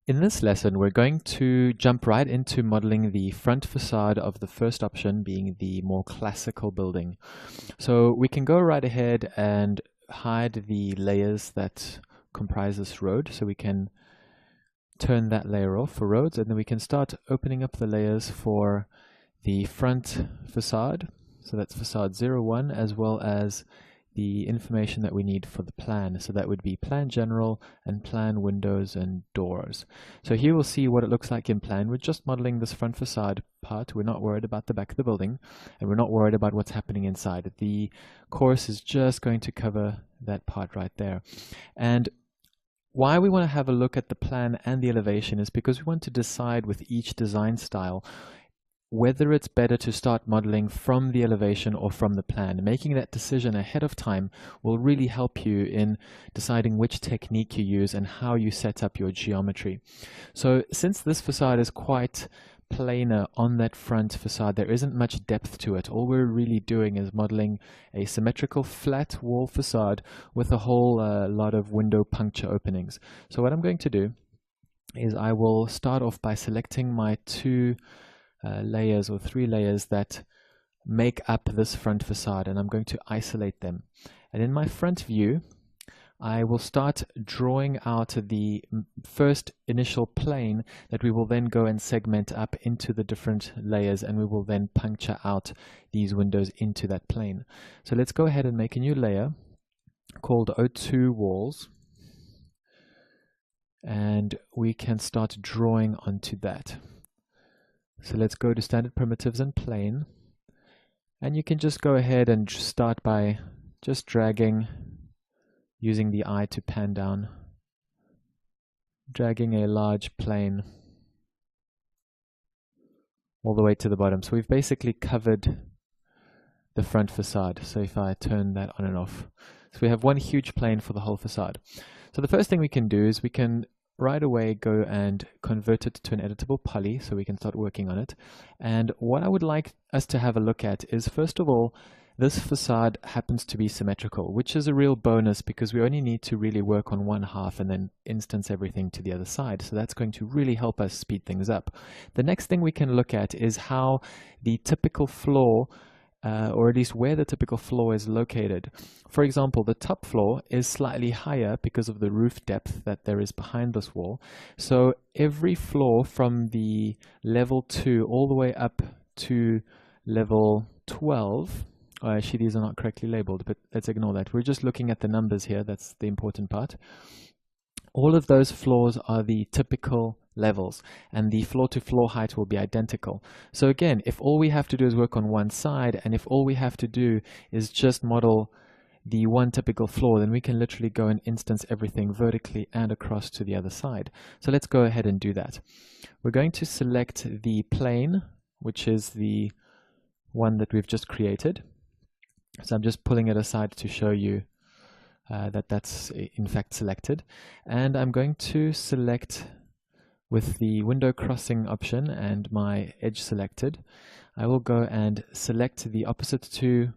In this lesson, we're going to jump right into modeling the front facade of the first option, being the more classical building. So we can go right ahead and hide the layers that comprise this road. So we can turn that layer off for roads, and then we can start opening up the layers for the front facade. So that's facade 01, as well as the information that we need for the plan. So that would be plan general and plan windows and doors. So here we'll see what it looks like in plan. We're just modeling this front facade part. We're not worried about the back of the building, and we're not worried about what's happening inside. The course is just going to cover that part right there. And why we want to have a look at the plan and the elevation is because we want to decide with each design style whether it's better to start modeling from the elevation or from the plan. Making that decision ahead of time will really help you in deciding which technique you use and how you set up your geometry. So since this facade is quite planar on that front facade, there isn't much depth to it. All we're really doing is modeling a symmetrical flat wall facade with a whole lot of window puncture openings. So what I'm going to do is I will start off by selecting my two layers or three layers that make up this front facade, and I'm going to isolate them. And in my front view, I will start drawing out the first initial plane that we will then go and segment up into the different layers, and we will then puncture out these windows into that plane. So let's go ahead and make a new layer called O2 walls, and we can start drawing onto that. So let's go to standard primitives and plane, and you can just go ahead and start by just dragging, using the eye to pan down, dragging a large plane all the way to the bottom. So we've basically covered the front facade. So if I turn that on and off, so we have one huge plane for the whole facade. So the first thing we can do is we can right away go and convert it to an editable poly so we can start working on it. And what I would like us to have a look at is, first of all, this facade happens to be symmetrical, which is a real bonus because we only need to really work on one half and then instance everything to the other side. So that's going to really help us speed things up. The next thing we can look at is how the typical floor, or at least where the typical floor is located. For example, the top floor is slightly higher because of the roof depth that there is behind this wall. So every floor from the level 2 all the way up to level 12, actually these are not correctly labeled, but let's ignore that. We're just looking at the numbers here. That's the important part. All of those floors are the typical levels, and the floor-to-floor height will be identical. So again, if all we have to do is work on one side, and if all we have to do is just model the one typical floor, then we can literally go and instance everything vertically and across to the other side. So let's go ahead and do that. We're going to select the plane, which is the one that we've just created. So I'm just pulling it aside to show you that's in fact selected. And I'm going to select, with the window crossing option and my edge selected, I will go and select the opposite two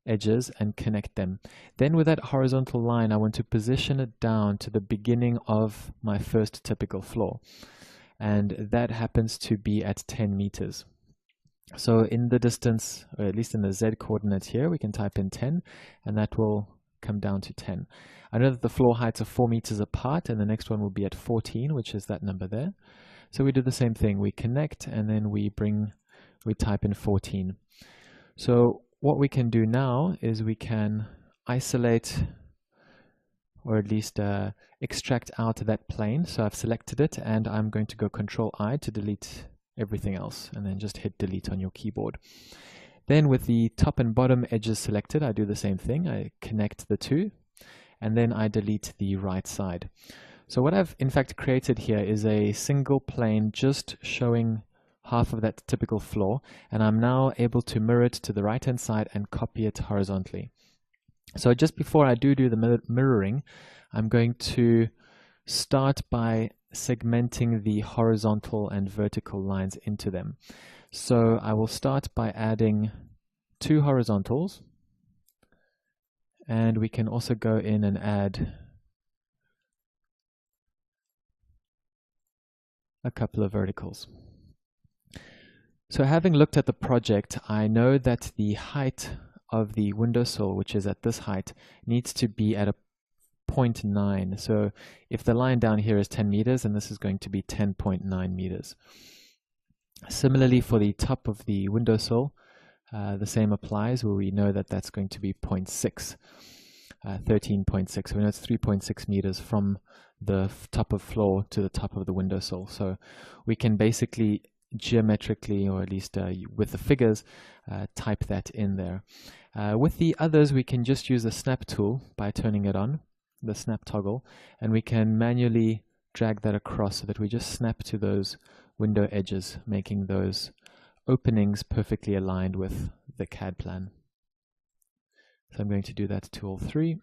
edges and connect them. Then with that horizontal line, I want to position it down to the beginning of my first typical floor. And that happens to be at 10 meters. So in the distance, or at least in the Z coordinate here, we can type in 10, and that will come down to 10. I know that the floor heights are 4 meters apart, and the next one will be at 14, which is that number there. So we do the same thing. We connect, and then we type in 14. So what we can do now is we can isolate, or at least extract out that plane. So I've selected it, and I'm going to go Control I to delete everything else, and then just hit delete on your keyboard. Then with the top and bottom edges selected, I do the same thing. I connect the two, and then I delete the right side. So what I've in fact created here is a single plane just showing half of that typical floor, and I'm now able to mirror it to the right hand side and copy it horizontally. So just before I do the mirroring, I'm going to start by segmenting the horizontal and vertical lines into them. So I will start by adding 2 horizontals, and we can also go in and add a couple of verticals. So having looked at the project, I know that the height of the windowsill, which is at this height, needs to be at a 0.9. So if the line down here is 10 meters, and this is going to be 10.9 meters. Similarly, for the top of the windowsill, the same applies, where we know that that's going to be 0.6, 13.6. So we know it's 3.6 meters from the top of floor to the top of the windowsill. So we can basically geometrically, or at least with the figures, type that in there. With the others, we can just use the snap tool by turning it on, the snap toggle, and we can manually drag that across so that we just snap to those window edges, making those openings perfectly aligned with the CAD plan. So I'm going to do that to all three.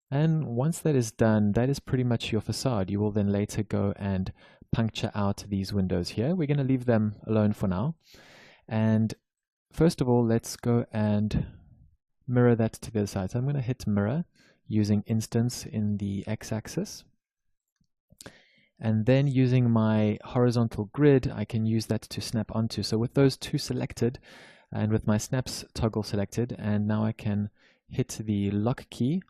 And once that is done, that is pretty much your facade. You will then later go and puncture out these windows here. We're going to leave them alone for now. And first of all, let's go and mirror that to the other side. So I'm going to hit mirror using instance in the x-axis. And then using my horizontal grid, I can use that to snap onto. So with those two selected, and with my snaps toggle selected, and now I can hit the lock key,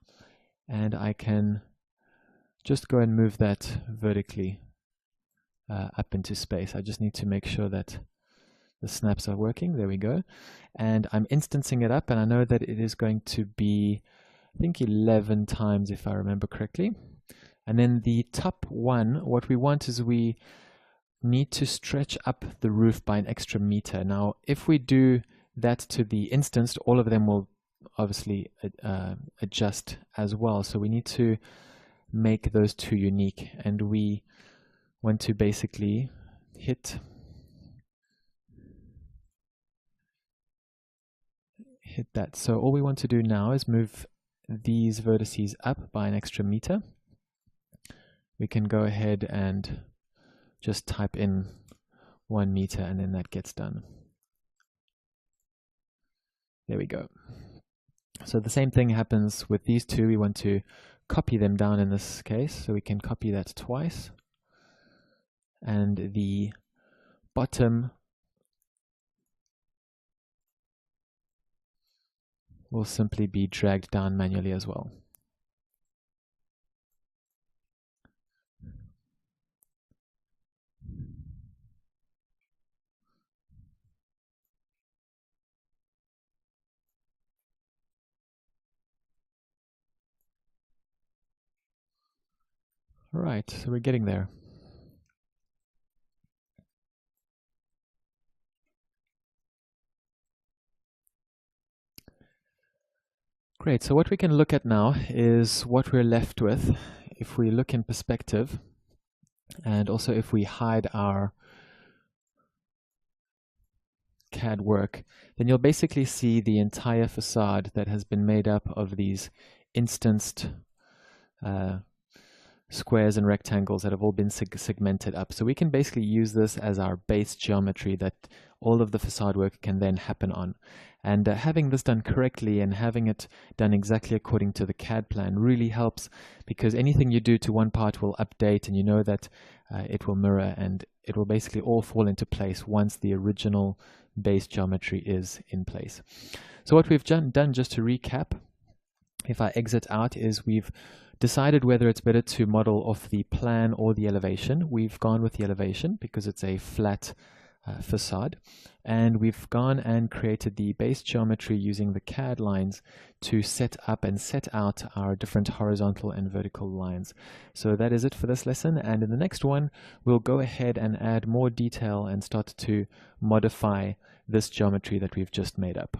and I can just go and move that vertically up into space. I just need to make sure that the snaps are working. There we go. And I'm instancing it up, and I know that it is going to be, I think, 11 times if I remember correctly. And then the top one, what we want is we need to stretch up the roof by an extra meter. Now, if we do that to the instance, all of them will obviously adjust as well. So we need to make those two unique, and we want to basically hit that. So all we want to do now is move these vertices up by an extra meter. We can go ahead and just type in 1 meter, and then that gets done. There we go. So the same thing happens with these two. We want to copy them down in this case, so we can copy that twice. And the bottom will simply be dragged down manually as well. All right, so we're getting there. Great, so what we can look at now is what we're left with if we look in perspective, and also if we hide our CAD work, then you'll basically see the entire facade that has been made up of these instanced squares and rectangles that have all been segmented up. So we can basically use this as our base geometry that all of the facade work can then happen on. And having this done correctly and having it done exactly according to the CAD plan really helps, because anything you do to one part will update, and you know that it will mirror, and it will basically all fall into place once the original base geometry is in place. So what we've done, just to recap, if I exit out, is we've decided whether it's better to model off the plan or the elevation. We've gone with the elevation because it's a flat facade, and we've gone and created the base geometry using the CAD lines to set up and set out our different horizontal and vertical lines. So that is it for this lesson, and in the next one we'll go ahead and add more detail and start to modify this geometry that we've just made up.